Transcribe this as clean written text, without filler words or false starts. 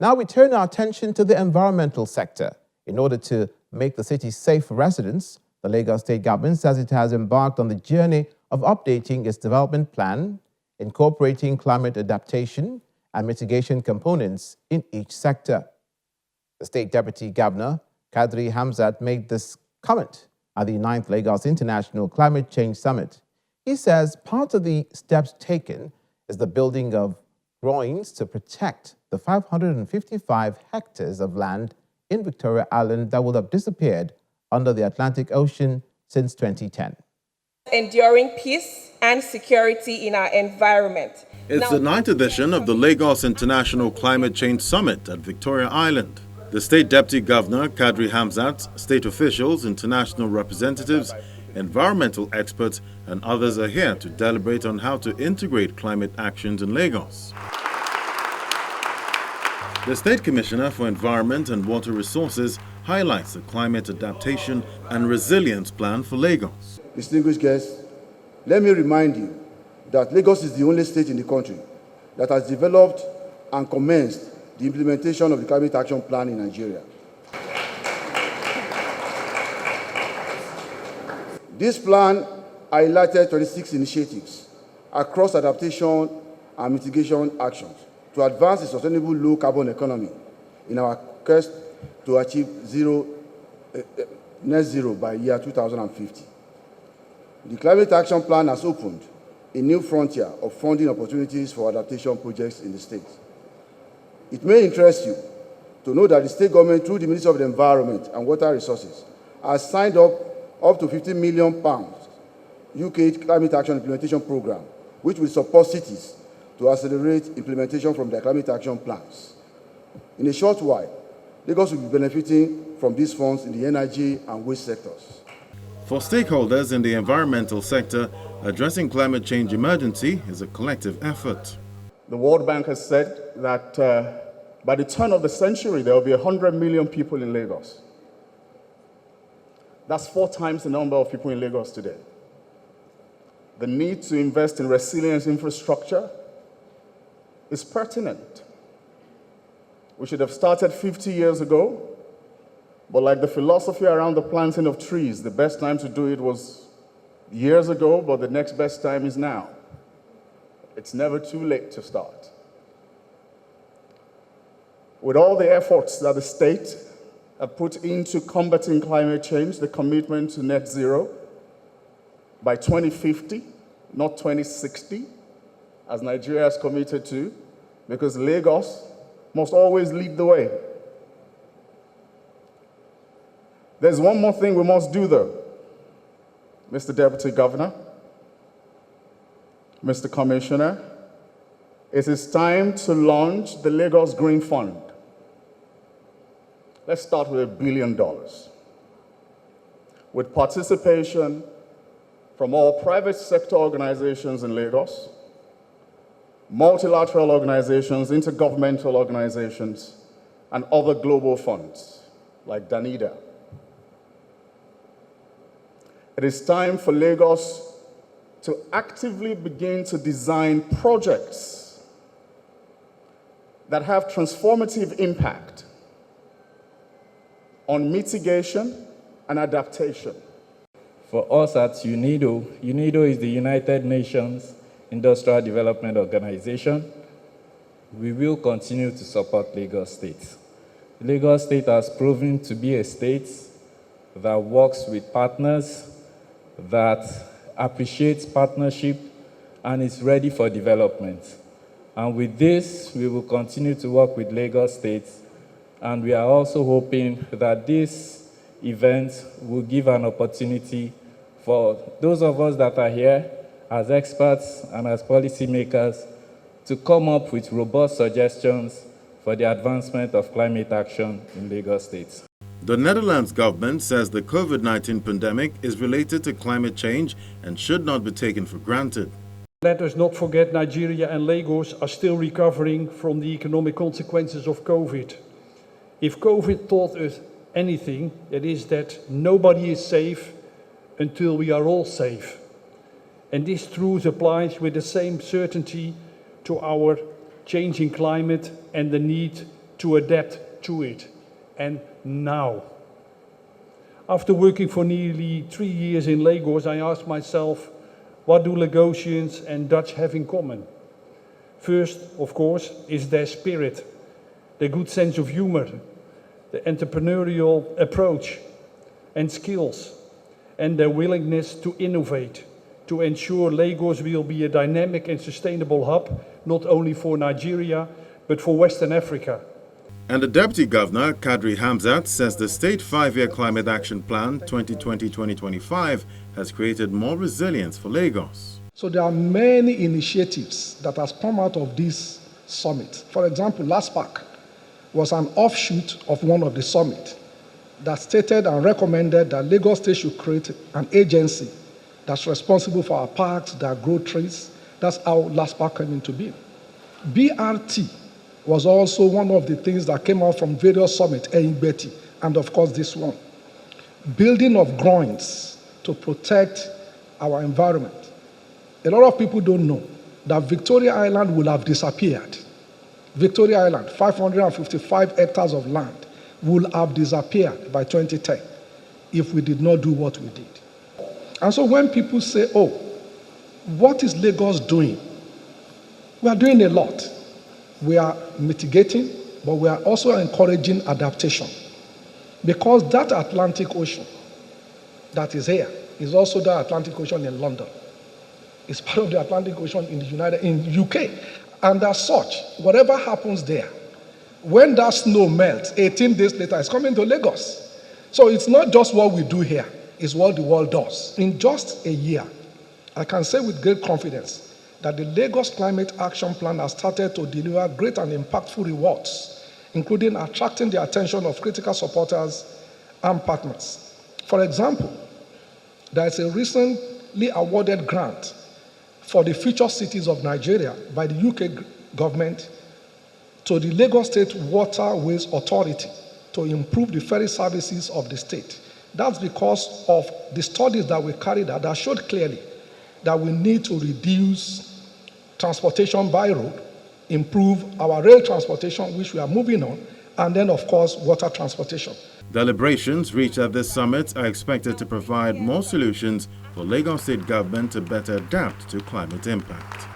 Now we turn our attention to the environmental sector. In order to make the city safe for residents, the Lagos State government says it has embarked on the journey of updating its development plan, incorporating climate adaptation and mitigation components in each sector. The State Deputy Governor, Kadri Hamzat, made this comment at the 9th Lagos International Climate Change Summit. He says part of the steps taken is the building of groins to protect the 555 hectares of land in Victoria Island that would have disappeared under the Atlantic Ocean since 2010. Enduring peace and security in our environment. It's the 9th edition of the Lagos International Climate Change Summit at Victoria Island. The State Deputy Governor, Kadri Hamzat, state officials, international representatives, environmental experts, and others are here to deliberate on how to integrate climate actions in Lagos. The State Commissioner for Environment and Water Resources highlights the climate adaptation and resilience plan for Lagos. Distinguished guests, let me remind you that Lagos is the only state in the country that has developed and commenced the implementation of the Climate Action Plan in Nigeria. This plan highlighted 26 initiatives across adaptation and mitigation actions to advance a sustainable low-carbon economy in our quest to achieve net zero by year 2050. The Climate Action Plan has opened a new frontier of funding opportunities for adaptation projects in the state. It may interest you to know that the state government, through the Ministry of the Environment and Water Resources, has signed up to £50 million UK Climate Action Implementation Program, which will support cities to accelerate implementation from their climate action plans. In a short while, Lagos will be benefiting from these funds in the energy and waste sectors. For stakeholders in the environmental sector, addressing climate change emergency is a collective effort. The World Bank has said that by the turn of the century, there will be 100 million people in Lagos. That's 4 times the number of people in Lagos today. The need to invest in resilience infrastructure is pertinent. We should have started 50 years ago, but like the philosophy around the planting of trees, the best time to do it was years ago, but the next best time is now. It's never too late to start. With all the efforts that the state have put into combating climate change, the commitment to net zero by 2050, not 2060, as Nigeria is committed to, because Lagos must always lead the way. There's one more thing we must do, though, Mr. Deputy Governor, Mr. Commissioner. It is time to launch the Lagos Green Fund. Let's start with $1 billion, with participation from all private sector organizations in Lagos, multilateral organizations, intergovernmental organizations, and other global funds like Danida. It is time for Lagos to actively begin to design projects that have transformative impact on mitigation and adaptation. For us at UNIDO, UNIDO is the United Nations Industrial Development Organization. We will continue to support Lagos State. Lagos State has proven to be a state that works with partners, that appreciates partnership, and is ready for development. And with this, we will continue to work with Lagos State, and we are also hoping that this event will give an opportunity for those of us that are here as experts and as policymakers to come up with robust suggestions for the advancement of climate action in Lagos State. The Netherlands government says the COVID-19 pandemic is related to climate change and should not be taken for granted. Let us not forget Nigeria and Lagos are still recovering from the economic consequences of COVID. If COVID taught us anything, it is that nobody is safe until we are all safe. And this truth applies with the same certainty to our changing climate and the need to adapt to it, and now. After working for nearly 3 years in Lagos, I asked myself, what do Lagosians and Dutch have in common? First, of course, is their spirit, their good sense of humor, the entrepreneurial approach and skills, and their willingness to innovate, to ensure Lagos will be a dynamic and sustainable hub, not only for Nigeria, but for Western Africa. And the Deputy Governor, Kadri Hamzat, says the State 5-Year Climate Action Plan 2020-2025 has created more resilience for Lagos. So there are many initiatives that has come out of this summit. For example, LASPAC was an offshoot of one of the summit that stated and recommended that Lagos State should create an agency that's responsible for our parks, that grow trees. That's how LASPAC came into being. BRT was also one of the things that came out from various summits, Betty, and of course this one. Building of groins to protect our environment. A lot of people don't know that Victoria Island will have disappeared. Victoria Island, 555 hectares of land, will have disappeared by 2010 if we did not do what we did. And so when people say, oh, what is Lagos doing? We are doing a lot. We are mitigating, but we are also encouraging adaptation. Because that Atlantic Ocean that is here is also the Atlantic Ocean in London. It's part of the Atlantic Ocean in UK. And as such, whatever happens there, when that snow melts, 18 days later, it's coming to Lagos. So it's not just what we do here, it's what the world does. In just a year, I can say with great confidence that the Lagos Climate Action Plan has started to deliver great and impactful rewards, including attracting the attention of critical supporters and partners. For example, there is a recently awarded grant for the future cities of Nigeria by the UK government to the Lagos State Waterways Authority to improve the ferry services of the state. That's because of the studies that we carried out that showed clearly that we need to reduce transportation by road, improve our rail transportation, which we are moving on, and then, of course, water transportation. Deliberations reached at this summit are expected to provide more solutions for Lagos State government to better adapt to climate impact.